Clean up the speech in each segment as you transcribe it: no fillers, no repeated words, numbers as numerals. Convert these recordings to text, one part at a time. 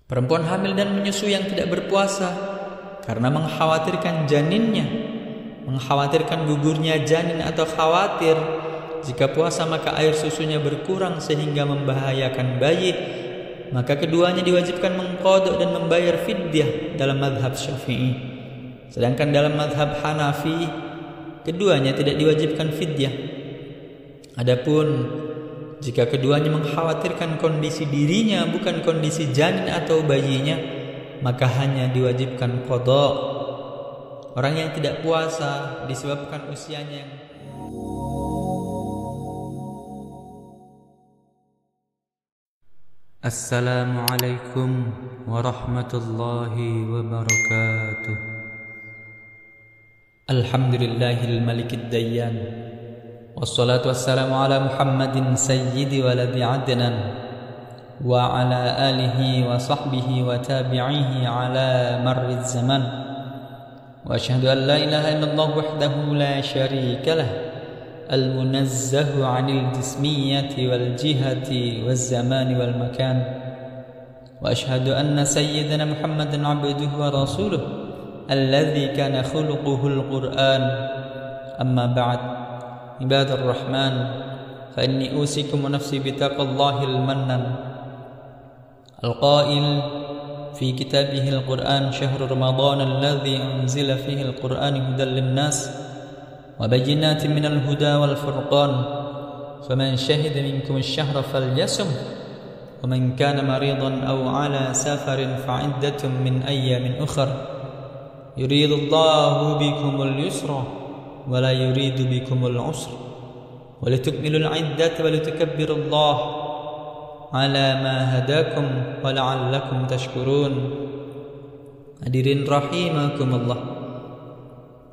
Perempuan hamil dan menyusui yang tidak berpuasa karena mengkhawatirkan janinnya, mengkhawatirkan gugurnya janin, atau khawatir jika puasa maka air susunya berkurang sehingga membahayakan bayi, maka keduanya diwajibkan mengqadha dan membayar fidyah dalam mazhab Syafi'i. Sedangkan dalam mazhab Hanafi, keduanya tidak diwajibkan fidyah. Adapun jika keduanya mengkhawatirkan kondisi dirinya bukan kondisi janin atau bayinya, maka hanya diwajibkan qadha. Orang yang tidak puasa disebabkan usianya yang Assalamualaikum warahmatullahi wabarakatuh. Alhamdulillahil malikid dayyan, wassalatu wassalamu ala Muhammadin sayyidi waladi adnan wa ala alihi wa sahbihi wa tabi'ihi ala marriz zaman. Wa asyhadu an la ilaha illallah wahdahu la syarika lah, المنزه عن الجسمية والجهة والزمان والمكان. وأشهد أن سيدنا محمدا عبده ورسوله الذي كان خلقه القرآن. أما بعد، عباد الرحمن، فإني أوصيكم ونفسي بتقوى الله المنان القائل في كتابه القرآن: شهر رمضان الذي أنزل فيه القرآن هدى للناس وبينات من الهدى والفرقان فمن شهد منكم الشهر فليصم ومن كان مريضا أو على سفر فعدة من أيام أخر يريد الله بكم اليسر ولا يريد بكم العسر ولتكملوا العدة ولتكبروا الله على ما هداكم ولعلكم تشكرون. Hadirin rahimakumullah,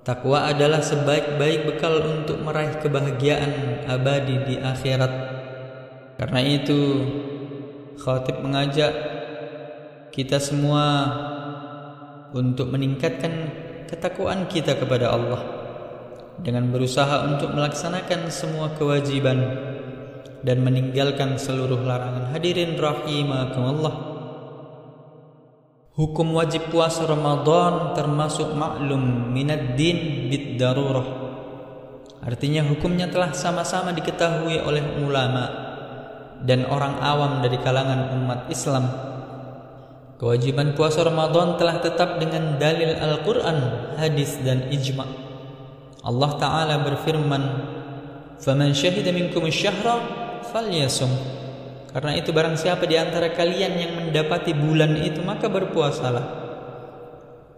takwa adalah sebaik-baik bekal untuk meraih kebahagiaan abadi di akhirat. Karena itu, khatib mengajak kita semua untuk meningkatkan ketakwaan kita kepada Allah dengan berusaha untuk melaksanakan semua kewajiban dan meninggalkan seluruh larangan. Hadirin rahimakumullah, hukum wajib puasa Ramadan termasuk maklum minad din bid darurah. Artinya hukumnya telah sama-sama diketahui oleh ulama dan orang awam dari kalangan umat Islam. Kewajiban puasa Ramadan telah tetap dengan dalil Al-Quran, hadis dan ijma'. Allah Ta'ala berfirman, "Faman syahida minkum asy-syahra falyasum." Karena itu barang siapa di antara kalian yang mendapati bulan itu maka berpuasalah.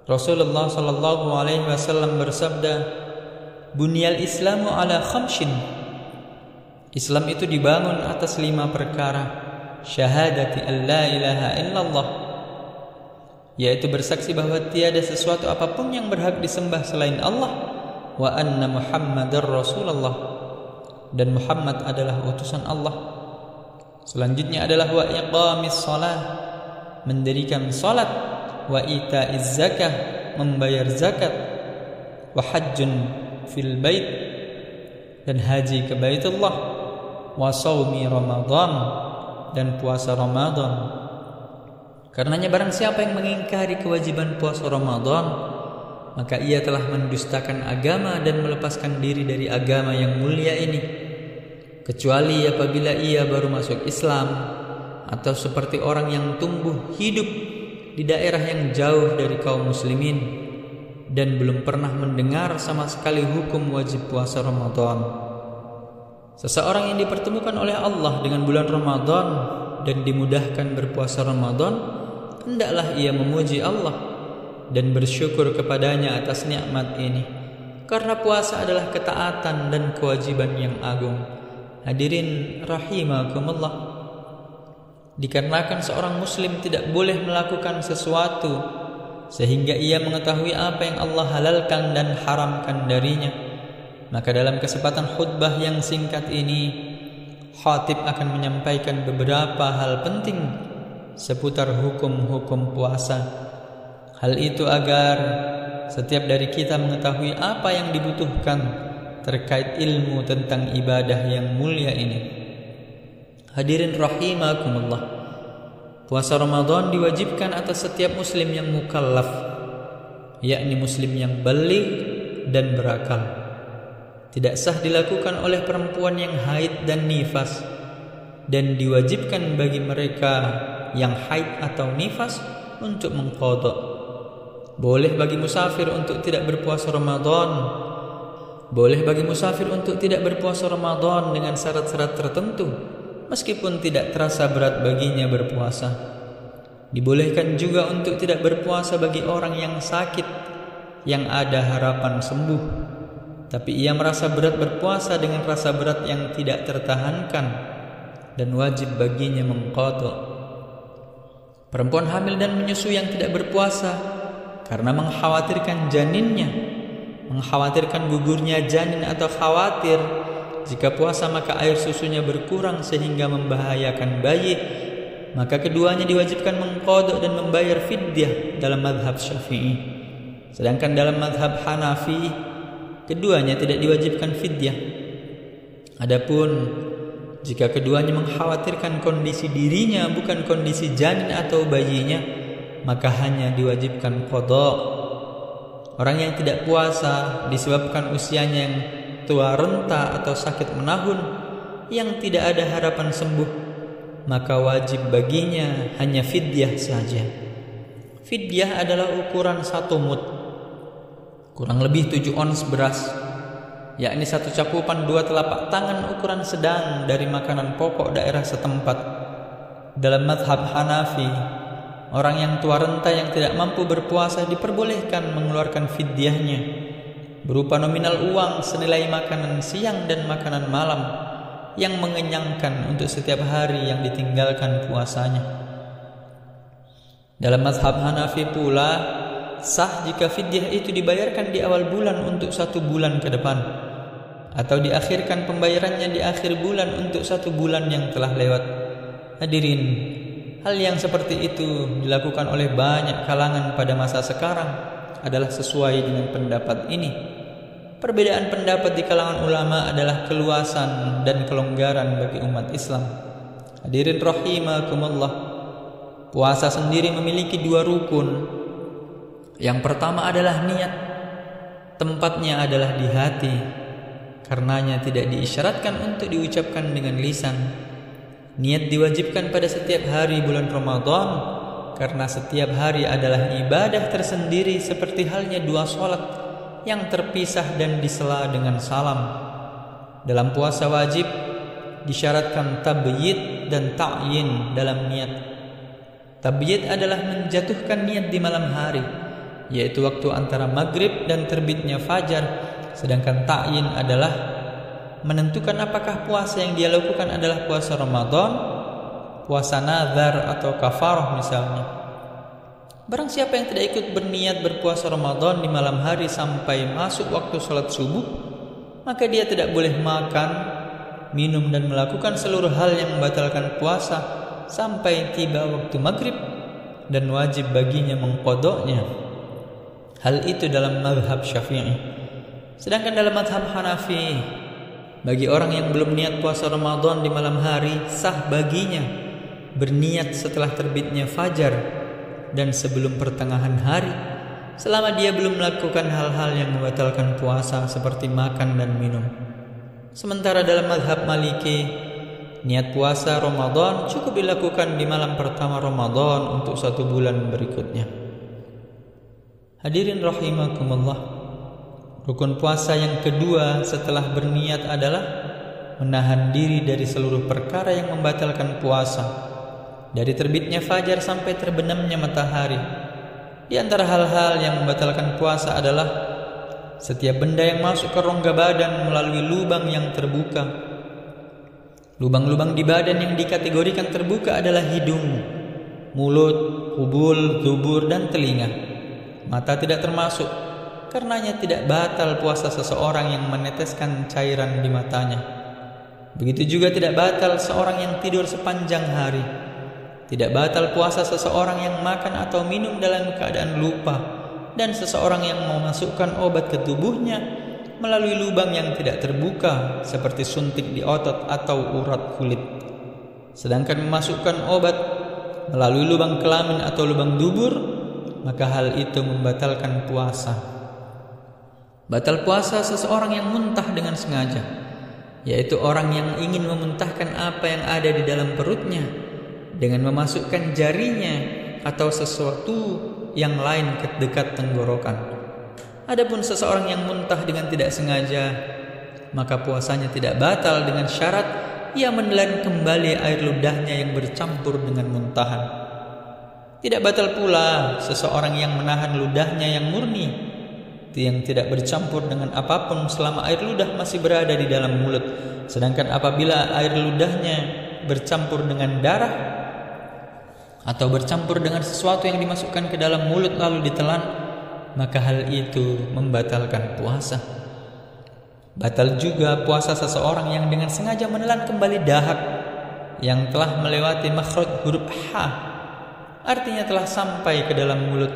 Rasulullah sallallahu alaihi wasallam bersabda, "Bunyal Islamu ala khamsin." Islam itu dibangun atas 5 perkara. Syahadati an la ilaha illallah, yaitu bersaksi bahwa tiada sesuatu apapun yang berhak disembah selain Allah, wa anna Muhammadar Rasulullah, dan Muhammad adalah utusan Allah. Selanjutnya adalah wa iqamis shalah, mendirikan salat, wa itaiz zakah, membayar zakat, wa hajjun fil bait, dan haji ke Baitullah, wa shaumi Ramadan, dan puasa Ramadan. Karenanya barang siapa yang mengingkari kewajiban puasa Ramadan, maka ia telah mendustakan agama dan melepaskan diri dari agama yang mulia ini, kecuali apabila ia baru masuk Islam atau seperti orang yang tumbuh hidup di daerah yang jauh dari kaum muslimin dan belum pernah mendengar sama sekali hukum wajib puasa Ramadan. Seseorang yang dipertemukan oleh Allah dengan bulan Ramadan dan dimudahkan berpuasa Ramadan, hendaklah ia memuji Allah dan bersyukur kepadanya atas nikmat ini, karena puasa adalah ketaatan dan kewajiban yang agung. Hadirin rahimakumullah, dikarenakan seorang muslim tidak boleh melakukan sesuatu sehingga ia mengetahui apa yang Allah halalkan dan haramkan darinya, maka dalam kesempatan khutbah yang singkat ini, khatib akan menyampaikan beberapa hal penting seputar hukum-hukum puasa. Hal itu agar setiap dari kita mengetahui apa yang dibutuhkan terkait ilmu tentang ibadah yang mulia ini. Hadirin rahimakumullah, Puasa Ramadan diwajibkan atas setiap muslim yang mukallaf, yakni muslim yang baligh dan berakal. Tidak sah dilakukan oleh perempuan yang haid dan nifas, dan diwajibkan bagi mereka yang haid atau nifas untuk mengqadha. Boleh bagi musafir untuk tidak berpuasa Ramadan. Boleh bagi musafir untuk tidak berpuasa Ramadan dengan syarat-syarat tertentu, meskipun tidak terasa berat baginya berpuasa. Dibolehkan juga untuk tidak berpuasa bagi orang yang sakit, yang ada harapan sembuh, tapi ia merasa berat berpuasa dengan rasa berat yang tidak tertahankan, dan wajib baginya mengqadha. Perempuan hamil dan menyusui yang tidak berpuasa karena mengkhawatirkan janinnya, mengkhawatirkan gugurnya janin, atau khawatir jika puasa maka air susunya berkurang sehingga membahayakan bayi, maka keduanya diwajibkan mengqadha dan membayar fidyah dalam mazhab Syafi'i. Sedangkan dalam mazhab Hanafi, keduanya tidak diwajibkan fidyah. Adapun jika keduanya mengkhawatirkan kondisi dirinya bukan kondisi janin atau bayinya, maka hanya diwajibkan qadha. Orang yang tidak puasa disebabkan usianya yang tua renta atau sakit menahun yang tidak ada harapan sembuh, maka wajib baginya hanya fidyah saja. Fidyah adalah ukuran 1 mud, kurang lebih 7 ons beras, yakni 1 cakupan 2 telapak tangan ukuran sedang dari makanan pokok daerah setempat. Dalam mazhab Hanafi, orang yang tua renta yang tidak mampu berpuasa diperbolehkan mengeluarkan fidyahnya berupa nominal uang senilai makanan siang dan makanan malam yang mengenyangkan untuk setiap hari yang ditinggalkan puasanya. Dalam mazhab Hanafi pula, sah jika fidyah itu dibayarkan di awal bulan untuk 1 bulan ke depan, atau diakhirkan pembayarannya di akhir bulan untuk 1 bulan yang telah lewat. Hadirin, hal yang seperti itu dilakukan oleh banyak kalangan pada masa sekarang adalah sesuai dengan pendapat ini. Perbedaan pendapat di kalangan ulama adalah keluasan dan kelonggaran bagi umat Islam. Hadirin rahimakumullah, puasa sendiri memiliki 2 rukun. Yang pertama adalah niat. Tempatnya adalah di hati, karenanya tidak diisyaratkan untuk diucapkan dengan lisan. Niat diwajibkan pada setiap hari bulan Ramadan, karena setiap hari adalah ibadah tersendiri seperti halnya 2 sholat yang terpisah dan disela dengan salam. Dalam puasa wajib disyaratkan tabyid dan ta'yin dalam niat. Tabyid adalah menjatuhkan niat di malam hari, yaitu waktu antara maghrib dan terbitnya fajar. Sedangkan ta'yin adalah menentukan apakah puasa yang dia lakukan adalah puasa Ramadan, puasa nazar, atau kafarah misalnya. Barang siapa yang tidak ikut berniat berpuasa Ramadan di malam hari sampai masuk waktu sholat subuh, maka dia tidak boleh makan, minum, dan melakukan seluruh hal yang membatalkan puasa sampai tiba waktu maghrib, dan wajib baginya mengqadhanya. Hal itu dalam mazhab Syafi'i. Sedangkan dalam mazhab Hanafi, bagi orang yang belum niat puasa Ramadan di malam hari, sah baginya berniat setelah terbitnya fajar dan sebelum pertengahan hari, selama dia belum melakukan hal-hal yang membatalkan puasa seperti makan dan minum. Sementara dalam mazhab Maliki, niat puasa Ramadan cukup dilakukan di malam pertama Ramadan untuk 1 bulan berikutnya. Hadirin rahimakumullah, rukun puasa yang kedua setelah berniat adalah menahan diri dari seluruh perkara yang membatalkan puasa, dari terbitnya fajar sampai terbenamnya matahari. Di antara hal-hal yang membatalkan puasa adalah setiap benda yang masuk ke rongga badan melalui lubang yang terbuka. Lubang-lubang di badan yang dikategorikan terbuka adalah hidung, mulut, ubul, dubur, dan telinga. Mata tidak termasuk, karenanya tidak batal puasa seseorang yang meneteskan cairan di matanya. Begitu juga tidak batal seorang yang tidur sepanjang hari. Tidak batal puasa seseorang yang makan atau minum dalam keadaan lupa, dan seseorang yang memasukkan obat ke tubuhnya melalui lubang yang tidak terbuka seperti suntik di otot atau urat kulit. Sedangkan memasukkan obat melalui lubang kelamin atau lubang dubur, maka hal itu membatalkan puasa. Batal puasa seseorang yang muntah dengan sengaja, yaitu orang yang ingin memuntahkan apa yang ada di dalam perutnya dengan memasukkan jarinya atau sesuatu yang lain ke dekat tenggorokan. Adapun seseorang yang muntah dengan tidak sengaja, maka puasanya tidak batal dengan syarat ia menelan kembali air ludahnya yang bercampur dengan muntahan. Tidak batal pula seseorang yang menahan ludahnya yang murni, yang tidak bercampur dengan apapun selama air ludah masih berada di dalam mulut. Sedangkan apabila air ludahnya bercampur dengan darah atau bercampur dengan sesuatu yang dimasukkan ke dalam mulut lalu ditelan, maka hal itu membatalkan puasa. Batal juga puasa seseorang yang dengan sengaja menelan kembali dahak yang telah melewati makhraj huruf H, artinya telah sampai ke dalam mulut.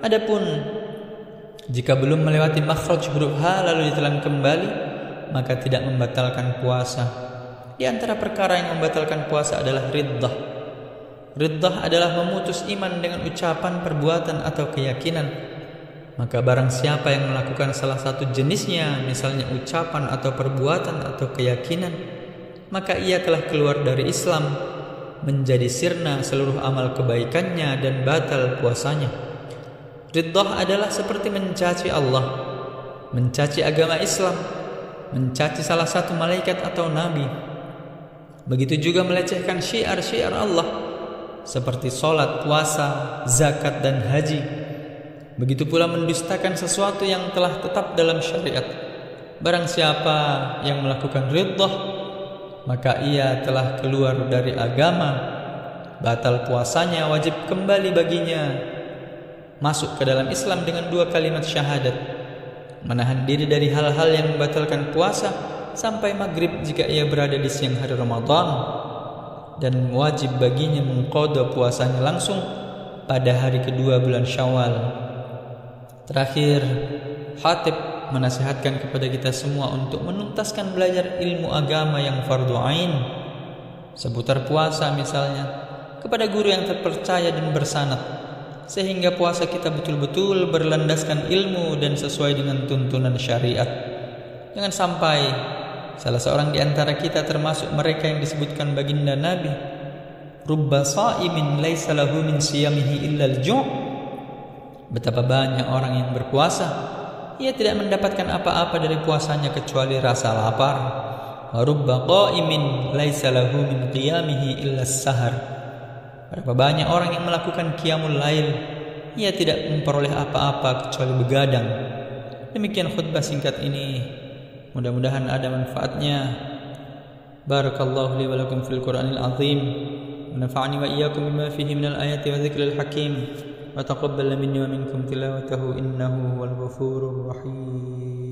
Adapun jika belum melewati makhraj huruf H lalu ditelan kembali, maka tidak membatalkan puasa. Di antara perkara yang membatalkan puasa adalah riddah. Riddah adalah memutus iman dengan ucapan, perbuatan, atau keyakinan. Maka barang siapa yang melakukan salah satu jenisnya, misalnya ucapan atau perbuatan atau keyakinan, maka ia telah keluar dari Islam, menjadi sirna seluruh amal kebaikannya dan batal puasanya. Riddah adalah seperti mencaci Allah, mencaci agama Islam, mencaci salah satu malaikat atau nabi. Begitu juga melecehkan syiar-syiar Allah seperti sholat, puasa, zakat, dan haji. Begitu pula mendustakan sesuatu yang telah tetap dalam syariat. Barang siapa yang melakukan riddah, maka ia telah keluar dari agama, batal puasanya, wajib kembali baginya masuk ke dalam Islam dengan 2 kalimat syahadat, menahan diri dari hal-hal yang membatalkan puasa sampai maghrib jika ia berada di siang hari Ramadan, dan wajib baginya mengqadha puasanya langsung pada hari kedua bulan Syawal. Terakhir, Khatib menasihatkan kepada kita semua untuk menuntaskan belajar ilmu agama yang fardu ain seputar puasa misalnya kepada guru yang terpercaya dan bersanad, sehingga puasa kita betul-betul berlandaskan ilmu dan sesuai dengan tuntunan syariat. Jangan sampai salah seorang di antara kita termasuk mereka yang disebutkan baginda Nabi, rubba sha'imin laisa lahu min siyamihi illa al-ju'. Betapa banyak orang yang berpuasa, ia tidak mendapatkan apa-apa dari puasanya kecuali rasa lapar. Wa rubba qa'imin laisa lahu min qiyamihi illa as-sahar. Berapa banyak orang yang melakukan qiyamul lail, ia tidak memperoleh apa-apa kecuali begadang. Demikian khutbah singkat ini, mudah-mudahan ada manfaatnya. Barakallahu li wa lakum fil Qur'anil azim, wa nafa'ani wa iyyakum bima fihi minal ayati wa dzikril hakim, wa taqabbal minni wa minkum tilawatahu innahu huwal ghafurur rahim.